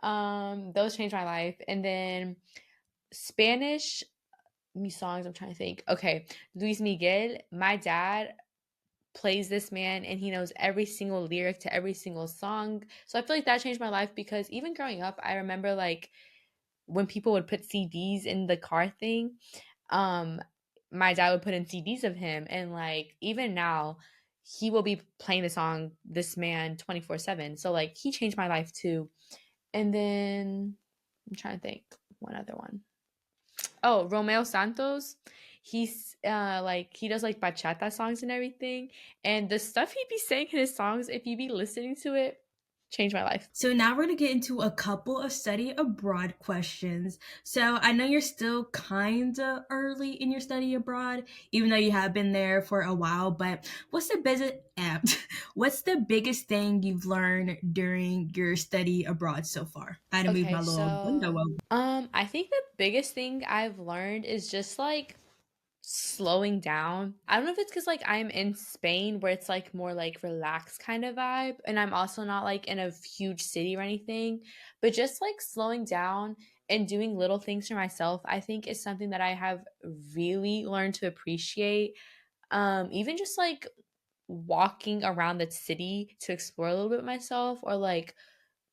Those changed my life. And then Spanish songs, I'm trying to think. Okay, Luis Miguel, my dad plays this man and he knows every single lyric to every single song. So I feel like that changed my life because even growing up, I remember like when people would put CDs in the car thing, um, my dad would put in CDs of him, and like even now, he will be playing the song "This Man" 24/7. So like he changed my life too. And then I'm trying to think one other one. Oh, Romeo Santos. He's like he does like bachata songs and everything, and the stuff he be saying in his songs, if you be listening to it, changed my life. So now we're going to get into a couple of study abroad questions. So I know you're still kind of early in your study abroad, even though you have been there for a while. But what's the what's the biggest thing you've learned during your study abroad so far? I had to move my Okay, little window so over. I think the biggest thing I've learned is just like slowing down. I don't know if it's because like I'm in Spain where it's like more like relaxed kind of vibe, and I'm also not like in a huge city or anything, but just like slowing down and doing little things for myself, I think is something that I have really learned to appreciate. Even just like walking around the city to explore a little bit myself, or like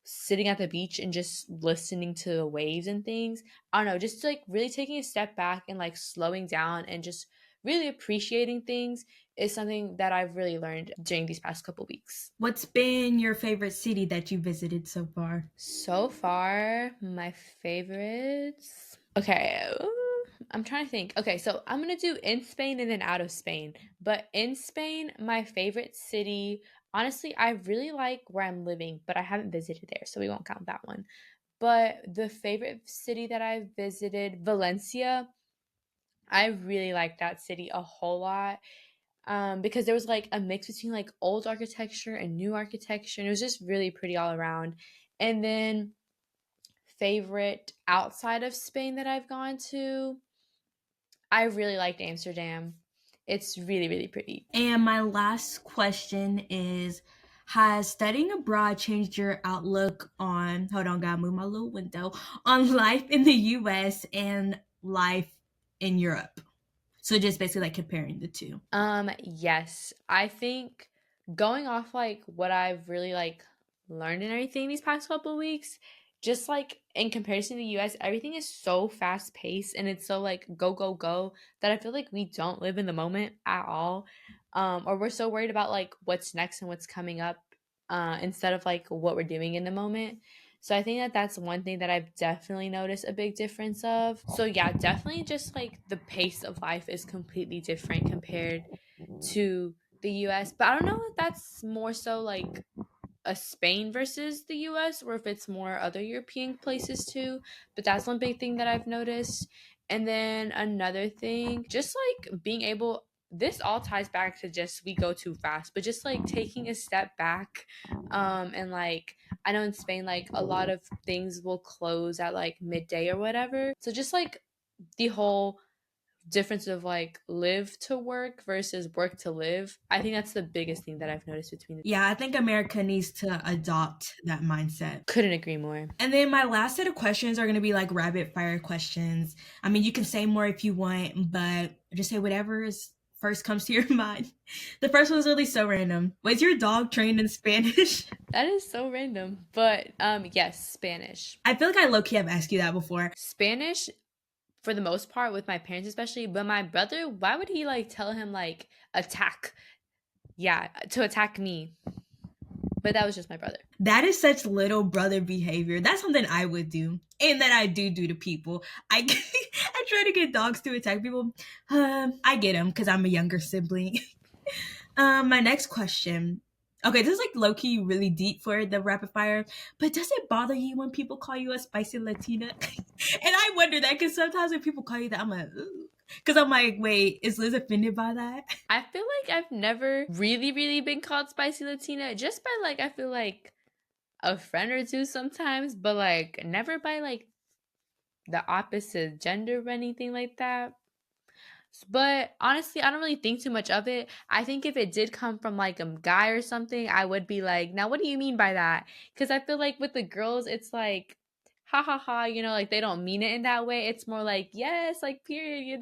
sitting at the beach and just listening to the waves and things. I don't know, just like really taking a step back and like slowing down and just really appreciating things is something that I've really learned during these past couple weeks. What's been your favorite city that you visited so far? So far, my favorites. Okay, I'm trying to think. Okay, so I'm gonna do in Spain and then out of Spain. But in Spain, my favorite city, honestly, I really like where I'm living, but I haven't visited there, so we won't count that one. But the favorite city that I've visited, Valencia. I really liked that city a whole lot. Because there was like a mix between like old architecture and new architecture, and it was just really pretty all around. And then favorite outside of Spain that I've gone to, I really liked Amsterdam. It's really, really pretty. And my last question is, has studying abroad changed your outlook on, hold on, gotta move my little window, on life in the US and life in Europe? So just basically like comparing the two. Yes. I think going off like what I've really like learned and everything these past couple of weeks, just like in comparison to the US, everything is so fast paced and it's so like go, go, go that I feel like we don't live in the moment at all. Or we're so worried about like what's next and what's coming up, instead of like what we're doing in the moment. So I think that that's one thing that I've definitely noticed a big difference of. So yeah, definitely just like the pace of life is completely different compared to the US. But I don't know if that's more so like a Spain versus the US or if it's more other European places too. But that's one big thing that I've noticed. And then another thing, just like being able, this all ties back to just we go too fast, but just like taking a step back. And like I know in Spain, like a lot of things will close at like midday or whatever. So just like the whole difference of like live to work versus work to live. I think that's the biggest thing that I've noticed between the Yeah, I think America needs to adopt that mindset. couldn't agree more. And then my last set of questions are going to be like rapid fire questions. I mean, you can say more if you want, but just say whatever is first comes to your mind. The first one was really so random. Was your dog trained in Spanish? That is so random. But yes, Spanish. I feel like I low key have asked you that before. Spanish for the most part with my parents especially, but my brother, why would he like tell him like attack? Yeah, to attack me. But that was just my brother. That is such little brother behavior. That's something I would do, and that I do to people. I I try to get dogs to attack people. I get them because I'm a younger sibling. My next question. Okay, this is like low key really deep for the rapid fire, but does it bother you when people call you a spicy Latina? And I wonder that because sometimes when people call you that, I'm like, because I'm like, wait, is Liz offended by that? I feel like I've never really, really been called spicy Latina just by like, I feel like a friend or two sometimes, but like never by like the opposite gender or anything like that. But honestly, I don't really think too much of it. I think if it did come from like a guy or something, I would be like, now what do you mean by that? Because I feel like with the girls, it's like, ha ha ha, like they don't mean it in that way. It's more like, yes, like period,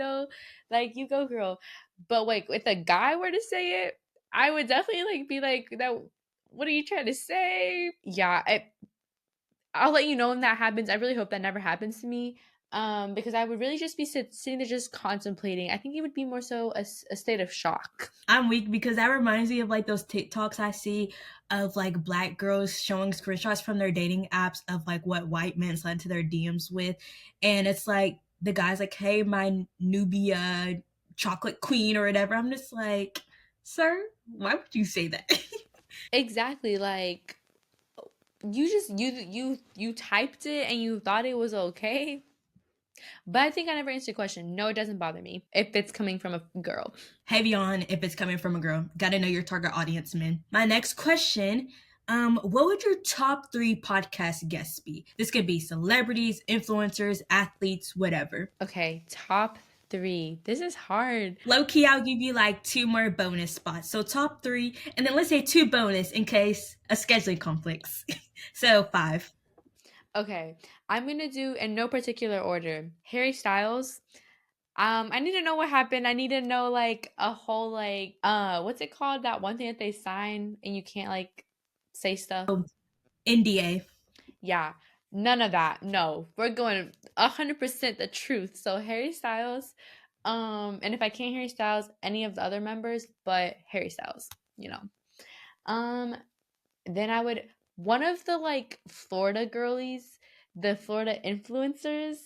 like you go girl. But like if a guy were to say it, I would definitely like be like, that, what are you trying to say? Yeah, I'll let you know when that happens. I really hope that never happens to me. Because I would really just be sitting there just contemplating. I think it would be more so a state of shock. I'm weak because that reminds me of like those TikToks I see of like black girls showing screenshots from their dating apps of like what white men slid into their DMs with. And it's like the guy's like, hey, my Nubia chocolate queen or whatever. I'm just like, sir, why would you say that? Exactly. Like you just you typed it and you thought it was okay. But I think I never answered the question. No, it doesn't bother me if it's coming from a girl. Heavy on if it's coming from a girl. Gotta know your target audience, man. My next question. What would your top 3 podcast guests be? This could be celebrities, influencers, athletes, whatever. Okay, top 3. This is hard. Low key, I'll give you like 2 more bonus spots. So top 3, and then let's say 2 bonus in case a scheduling conflicts. So 5. Okay, I'm gonna do in no particular order. Harry Styles. I need to know what happened. I need to know like a whole like what's it called? That one thing that they sign and you can't like say stuff. NDA. Yeah. None of that. No. We're going 100% the truth. So Harry Styles, and if I can't Harry Styles, any of the other members, but Harry Styles, you know. Um then I would one of the like Florida girlies, the Florida influencers,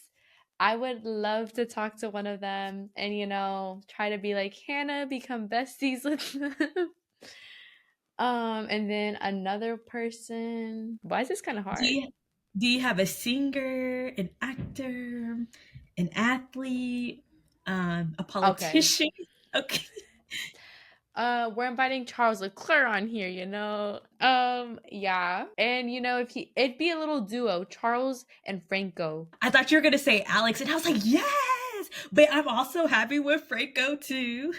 I would love to talk to one of them and try to be like Hannah, become besties with them. And then another person. Why is this kind of Do hard? you, do you have a singer, an actor, an athlete? A Okay. politician. Okay. We're inviting Charles Leclerc on here, you know. Yeah. And you know, if it'd be a little duo, Charles and Franco. I thought you were gonna say Alex, and I was like, yes. But I'm also happy with Franco too.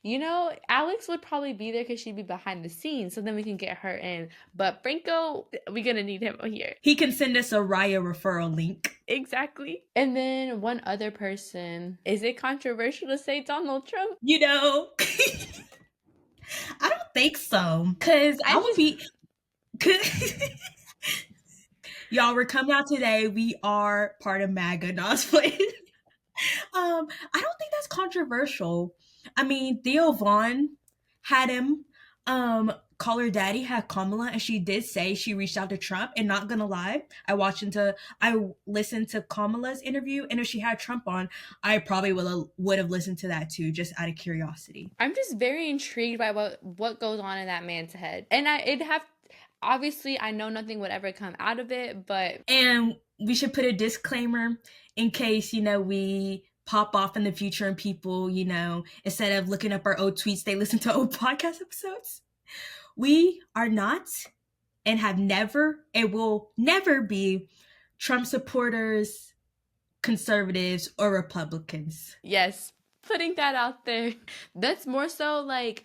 You know, Alex would probably be there because she'd be behind the scenes, so then we can get her in. But Franco, we're gonna need him here. He can send us a Raya referral link. Exactly. And then one other person. Is it controversial to say Donald Trump? You know, I don't think so. Cause I would be. Y'all, we're coming out today. We are part of MAGA. No, I was playing. I don't think that's controversial. I mean, Theo Vaughn had him call her daddy, had Kamala, and she did say she reached out to Trump. And not gonna lie, I listened to Kamala's interview, and if she had Trump on, I probably would have listened to that too, just out of curiosity. I'm just very intrigued by what goes on in that man's head, and obviously I know nothing would ever come out of it, but and we should put a disclaimer in case we pop off in the future and people, instead of looking up our old tweets, they listen to old podcast episodes. We are not and have never and will never be Trump supporters, conservatives, or Republicans. Yes, putting that out there. That's more so like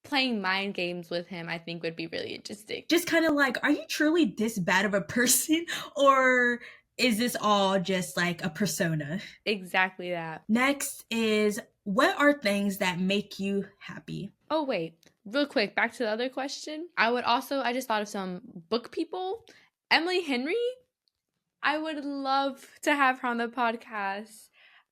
playing mind games with him, I think would be really interesting. Just kind of like, are you truly this bad of a person? Or is this all just like a persona? Exactly that. Next is, what are things that make you happy? Oh, wait. Real quick, back to the other question. I just thought of some book people. Emily Henry, I would love to have her on the podcast.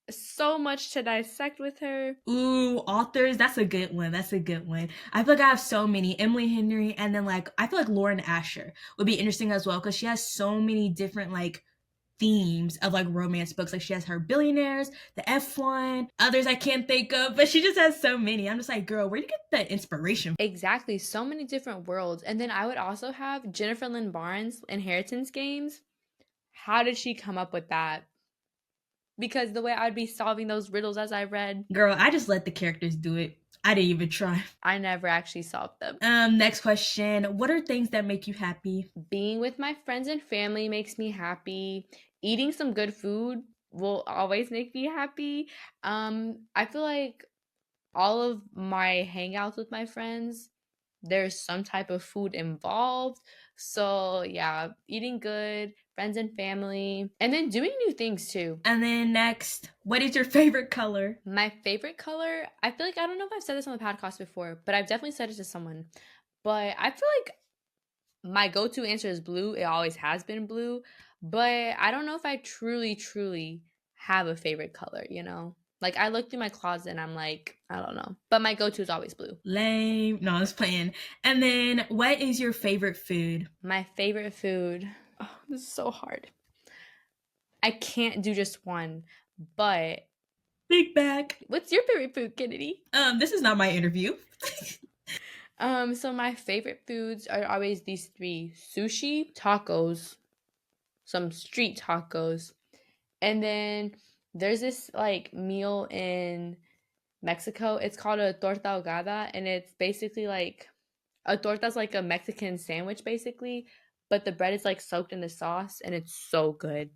So much to dissect with her. Ooh, authors, that's a good one. I feel like I have so many. Emily Henry, and then I feel like Lauren Asher would be interesting as well, because she has so many different themes of romance books. She has her billionaires, the F1, others I can't think of, but she just has so many. I'm just like, girl, where do you get that inspiration? Exactly, so many different worlds. And then I would also have Jennifer Lynn Barnes, Inheritance Games. How did she come up with that? Because the way I'd be solving those riddles as I read. Girl, I just let the characters do it. I didn't even try. I never actually solved them. Next question. What are things that make you happy? Being with my friends and family makes me happy. Eating some good food will always make me happy. I feel like all of my hangouts with my friends, there's some type of food involved. So yeah, eating good, friends and family, and then doing new things too. And then next, what is your favorite color? My favorite color, I feel like, I don't know if I've said this on the podcast before, but I've definitely said it to someone. But I feel like my go-to answer is blue. It always has been blue. But I don't know if I truly have a favorite color, I look through my closet and I'm like, I don't know. But my go-to is always blue. Lame. No, I was playing. And then, what is your favorite food? My favorite food. Oh, this is so hard. I can't do just one, but Big Mac. What's your favorite food, Kennedy? This is not my interview. So my favorite foods are always these three: sushi, tacos, some street tacos, and then there's this meal in Mexico. It's called a torta ahogada, and it's basically a torta's like a Mexican sandwich basically, but the bread is soaked in the sauce, and it's so good.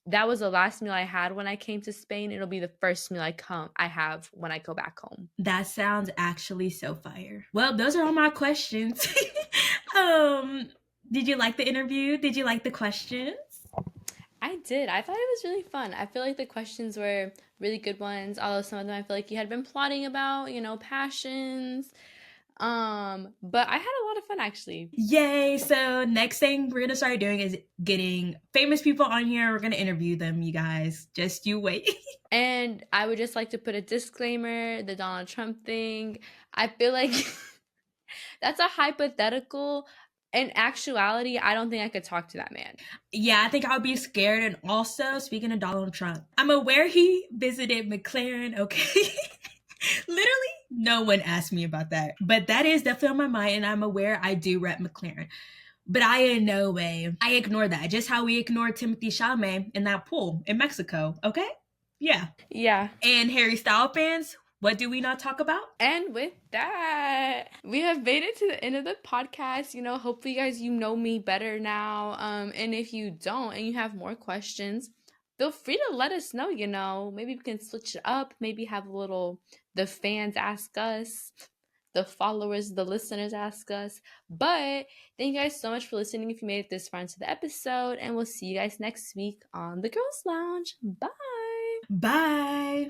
That was the last meal I had when I came to Spain. It'll be the first meal I have when I go back home. That sounds actually so fire. Well, those are all my questions. Did you like the interview? Did you like the questions? I did. I thought it was really fun. I feel like the questions were really good ones, although some of them I feel like you had been plotting about, passions. But I had a lot of fun actually. Yay. So next thing we're gonna start doing is getting famous people on here. We're gonna interview them, you guys. Just you wait. And I would just like to put a disclaimer, the Donald Trump thing. I feel like that's a hypothetical. In actuality, I don't think I could talk to that man. Yeah, I think I would be scared. And also, speaking of Donald Trump, I'm aware he visited McLaren, okay? Literally, no one asked me about that. But that is definitely on my mind, and I'm aware I do rep McLaren. But I in no way, I ignore that. Just how we ignored Timothy Chalamet in that pool in Mexico, okay? Yeah. Yeah. And Harry Styles fans, what do we not talk about? And with that, we have made it to the end of the podcast. You know, hopefully, you guys, you know me better now. And if you don't and you have more questions, feel free to let us know. You know, maybe we can switch it up. Maybe have a little the fans ask us, the followers, the listeners ask us. But thank you guys so much for listening. If you made it this far into the episode, and we'll see you guys next week on the Girls Lounge. Bye. Bye.